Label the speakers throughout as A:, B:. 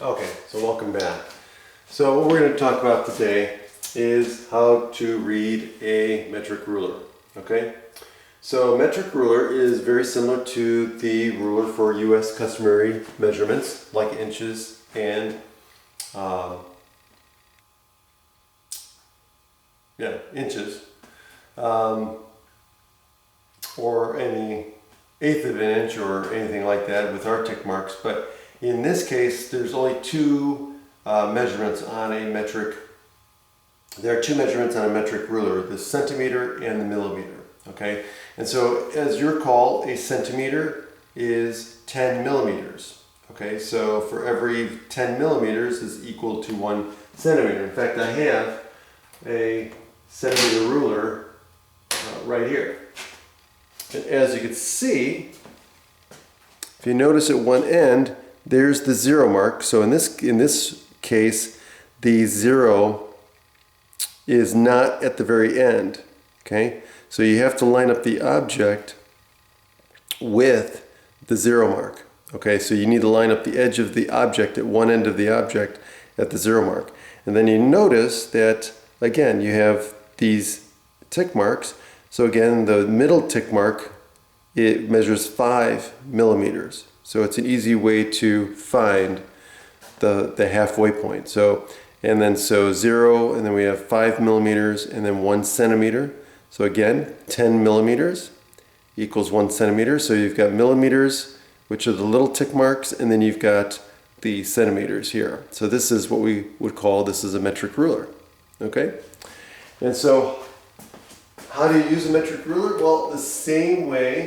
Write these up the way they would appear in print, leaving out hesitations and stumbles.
A: Okay, so welcome back. So what we're going to talk about today is how to read a metric ruler. Okay, so metric ruler is very similar to the ruler for U.S. customary measurements like inches and inches, or any eighth of an inch or anything like that with our tick marks. But in this case, there's only two measurements on a metric. There are two measurements on a metric ruler: the centimeter and the millimeter. Okay, and so as you recall, a centimeter is 10 millimeters. Okay, so for every 10 millimeters is equal to 1 centimeter. In fact, I have a centimeter ruler right here. And as you can see, if you notice at one end, there's the zero mark. So in this case, the zero is not at the very end. Okay, so you have to line up the object with the zero mark. Okay, so you need to line up the edge of the object at one end of the object at the zero mark. And then you notice that, again, you have these tick marks. So again, the middle tick mark, it measures 5 millimeters. So it's an easy way to find the halfway point. So 0, and then we have 5 millimeters, and then 1 centimeter. So again, 10 millimeters equals 1 centimeter. So you've got millimeters, which are the little tick marks, and then you've got the centimeters here. So this is what we would call, this is a metric ruler. Okay? And so how do you use a metric ruler? Well, the same way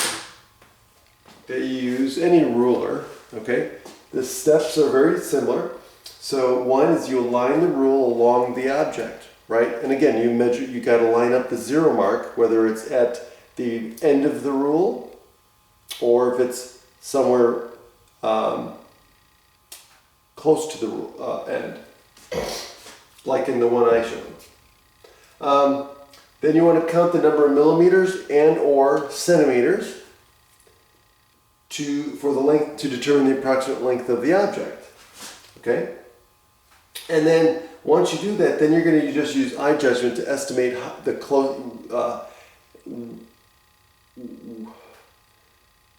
A: that you use any ruler. Okay? The steps are very similar. So one is you align the rule along the object, right? And again, you got to line up the zero mark, whether it's at the end of the rule or if it's somewhere close to the end, like in the one I showed. Then you want to count the number of millimeters and or centimeters for the length, to determine the approximate length of the object. Okay? And then once you do that, then you're going to just use eye judgment to estimate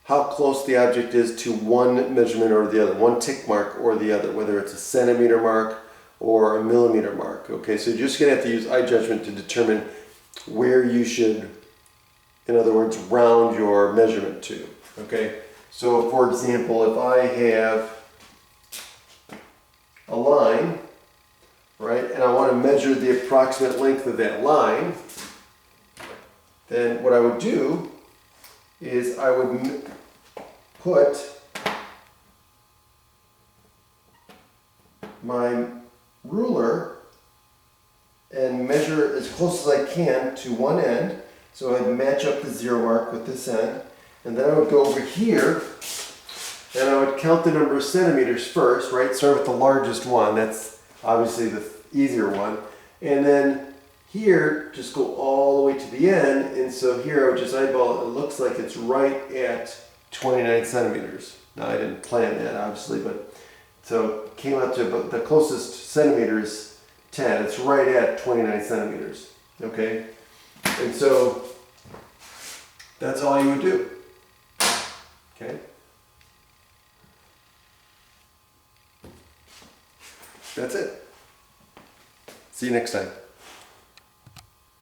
A: how close the object is to one measurement or the other, one tick mark or the other, whether it's a centimeter mark or a millimeter mark. Okay, so you're just going to have to use eye judgment to determine where you should, in other words, round your measurement to. Okay, so for example, if I have a line, right, and I want to measure the approximate length of that line, then what I would do is I would put my ruler and measure as close as I can to one end. So I'd match up the zero mark with this end, and then I would go over here and I would count the number of centimeters first, right? Start with the largest one, that's obviously the easier one. And then here, just go all the way to the end. And so here I would just eyeball it. It looks like it's right at 29 centimeters. Now I didn't plan that, obviously, but so it came out to about the closest centimeter is 10. It's right at 29 centimeters. Okay? And so that's all you would do. Okay? That's it. See you next time.